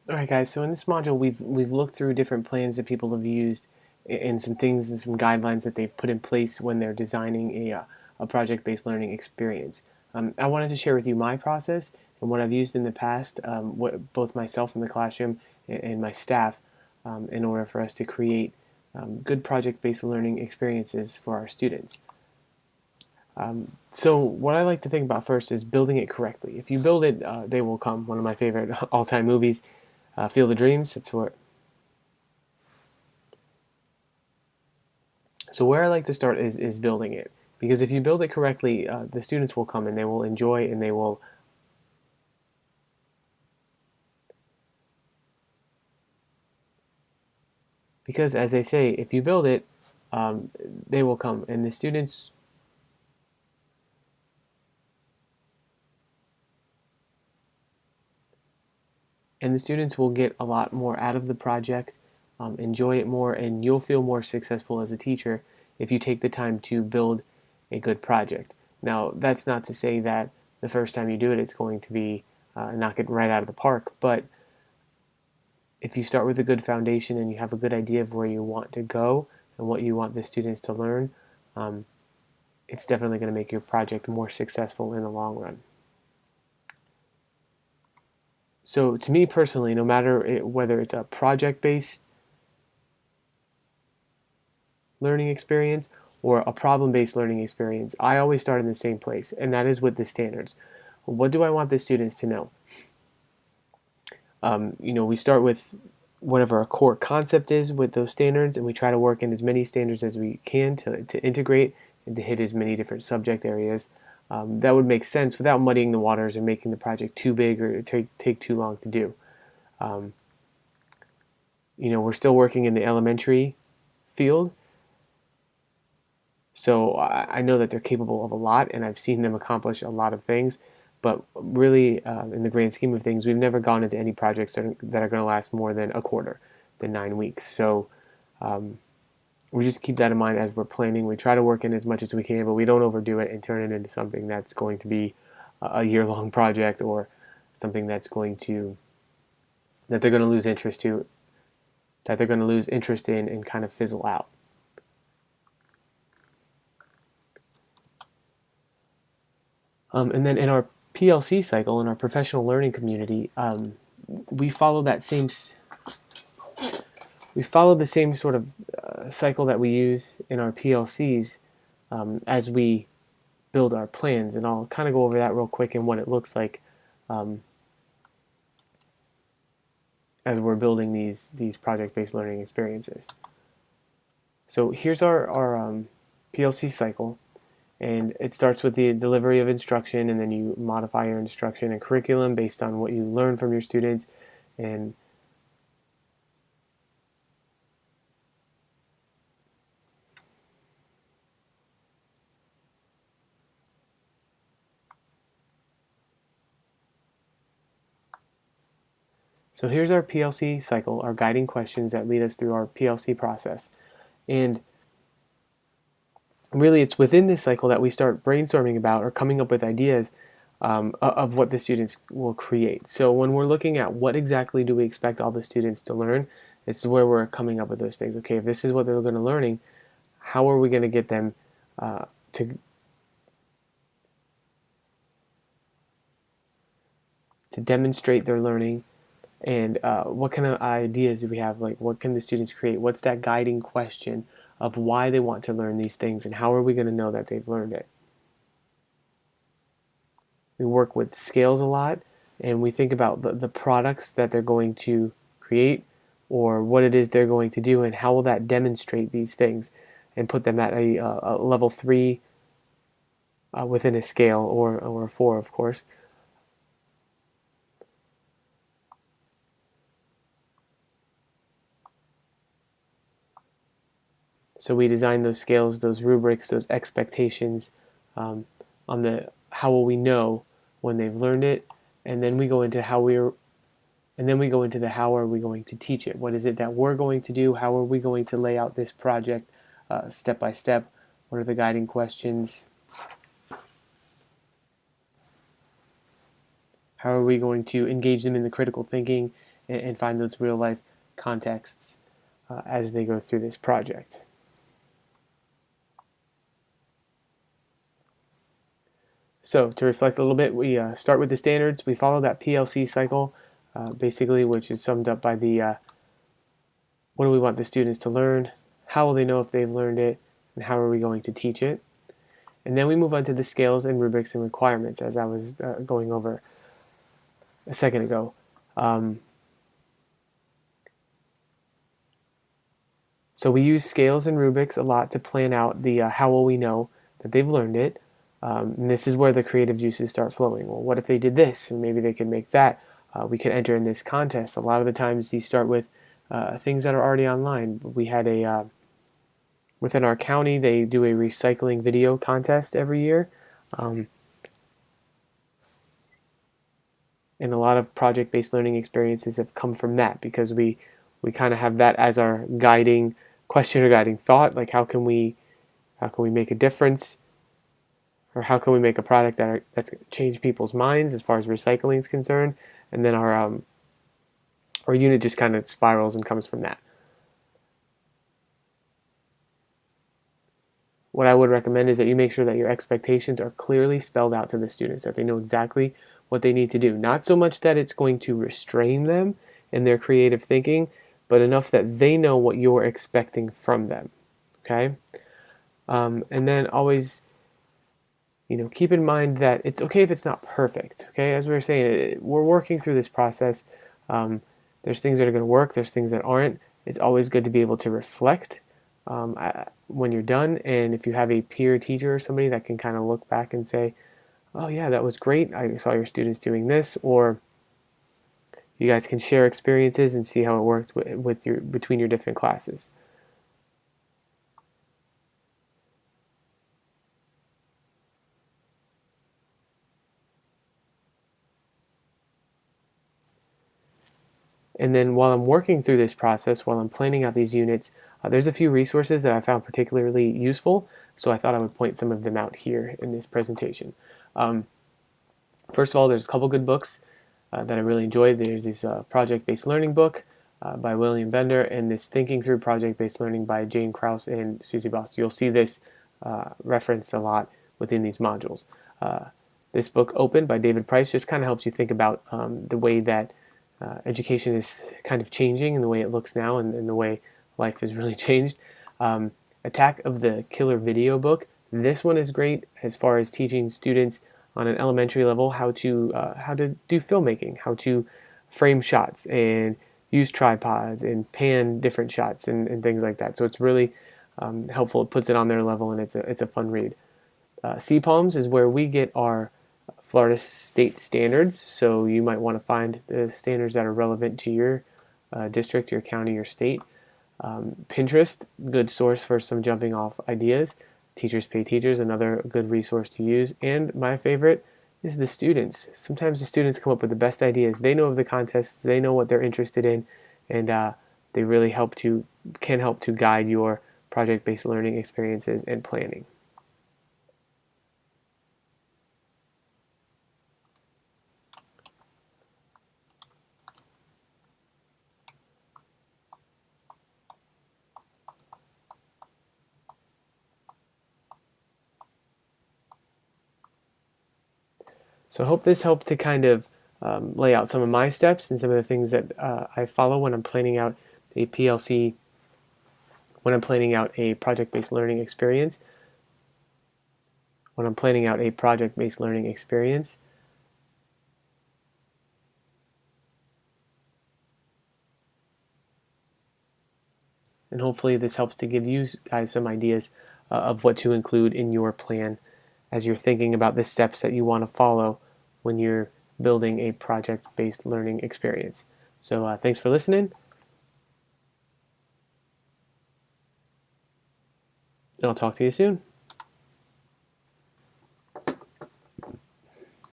All right, guys. So in this module, we've looked through different plans that people have used, and some things and some guidelines that they've put in place when they're designing a project-based learning experience. I wanted to share with you my process and what I've used in the past, what both myself in the classroom and my staff, in order for us to create good project-based learning experiences for our students. So what I like to think about first is building it correctly. If you build it, they will come. One of my favorite all-time movies. Field of Dreams. It's what. So where I like to start is building it, because if you build it correctly, the students will come and they will enjoy and they will. Because as they say, if you build it, they will come, and the students will get a lot more out of the project, enjoy it more, and you'll feel more successful as a teacher if you take the time to build a good project. Now, that's not to say that the first time you do it, it's going to be knock it right out of the park, but if you start with a good foundation and you have a good idea of where you want to go and what you want the students to learn, um, it's definitely going to make your project more successful in the long run. So to me personally, no matter whether it's a project-based learning experience or a problem-based learning experience, I always start in the same place, and that is with the standards. What do I want the students to know? We start with whatever our core concept is with those standards, and we try to work in as many standards as we can to integrate and to hit as many different subject areas. That would make sense without muddying the waters or making the project too big or take too long to do. Um, we're still working in the elementary field, so I know that they're capable of a lot, and I've seen them accomplish a lot of things. But really, in the grand scheme of things, we've never gone into any projects that are going to last more than a quarter, than 9 weeks. So um, we just keep that in mind as we're planning. We try to work in as much as we can, but we don't overdo it and turn it into something that's going to be a year-long project, or something that they're going to lose interest to, that they're going to lose interest in and kind of fizzle out. And then in our PLC cycle, in our professional learning community, we follow that same we follow the same sort of cycle that we use in our PLCs as we build our plans, and I'll kind of go over that real quick and what it looks like um, as we're building these project-based learning experiences. So here's our PLC cycle, and it starts with the delivery of instruction, and then you modify your instruction and curriculum based on what you learn from your students, and so here's our PLC cycle, our guiding questions that lead us through our PLC process. And really, it's within this cycle that we start brainstorming about or coming up with ideas of what the students will create. So when we're looking at what exactly do we expect all the students to learn, it's where we're coming up with those things. Okay, if this is what they're going to learning, how are we going to get them to demonstrate their learning, and what kind of ideas do we have? Like, what can the students create? What's that guiding question of why they want to learn these things, and how are we going to know that they've learned it? We work with scales a lot, and we think about the products that they're going to create, or what it is they're going to do, and how will that demonstrate these things, and put them at a level 3 within a scale, or a 4, of course. So we design those scales, those rubrics, those expectations on the how will we know when they've learned it, and then we go into the how are we going to teach it. What is it that we're going to do? How are we going to lay out this project step by step? What are the guiding questions? How are we going to engage them in the critical thinking and find those real life contexts as they go through this project. So to reflect a little bit, we start with the standards. We follow that PLC cycle, basically, which is summed up by the what do we want the students to learn, how will they know if they've learned it, and how are we going to teach it. And then we move on to the scales and rubrics and requirements, as I was going over a second ago. So we use scales and rubrics a lot to plan out the how will we know that they've learned it. And this is where the creative juices start flowing. Well, what if they did this? And maybe they could make that. We could enter in this contest. A lot of the times these start with things that are already online. We had a within our county, they do a recycling video contest every year. And a lot of project-based learning experiences have come from that, because we kind of have that as our guiding question or guiding thought. Like, how can we make a difference, or how can we make a product that's going to change people's minds as far as recycling is concerned? And then our unit just kind of spirals and comes from that. What I would recommend is that you make sure that your expectations are clearly spelled out to the students, that they know exactly what they need to do. Not so much that it's going to restrain them in their creative thinking, but enough that they know what you're expecting from them. Okay? And then always, keep in mind that it's okay if it's not perfect. Okay? As we were saying, we're working through this process. There's things that are going to work. There's things that aren't. It's always good to be able to reflect when you're done, and if you have a peer teacher or somebody that can kind of look back and say, oh yeah, that was great, I saw your students doing this, or you guys can share experiences and see how it worked between your different classes. And then while I'm working through this process, while I'm planning out these units, there's a few resources that I found particularly useful, so I thought I would point some of them out here in this presentation. First of all, there's a couple good books that I really enjoyed. There's this project-based learning book by William Bender, and this Thinking Through Project-Based Learning by Jane Krause and Susie Boss. You'll see this referenced a lot within these modules. This book, Open by David Price, just kind of helps you think about the way that education is kind of changing, and the way it looks now, and the way life has really changed. Attack of the Killer Video book. This one is great as far as teaching students on an elementary level how to do filmmaking, how to frame shots and use tripods and pan different shots and things like that. So it's really helpful. It puts it on their level, and it's a fun read. CPALMS is where we get our Florida state standards, so you might want to find the standards that are relevant to your district, your county, your state. Pinterest, good source for some jumping off ideas. Teachers Pay Teachers, another good resource to use. And my favorite is the students. Sometimes the students come up with the best ideas. They know of the contests, they know what they're interested in, and they really can help to guide your project-based learning experiences and planning. So I hope this helped to kind of lay out some of my steps and some of the things that I follow when I'm planning out a PLC, when I'm planning out a project-based learning experience, And hopefully this helps to give you guys some ideas of what to include in your plan as you're thinking about the steps that you want to follow when you're building a project-based learning experience. So thanks for listening, and I'll talk to you soon.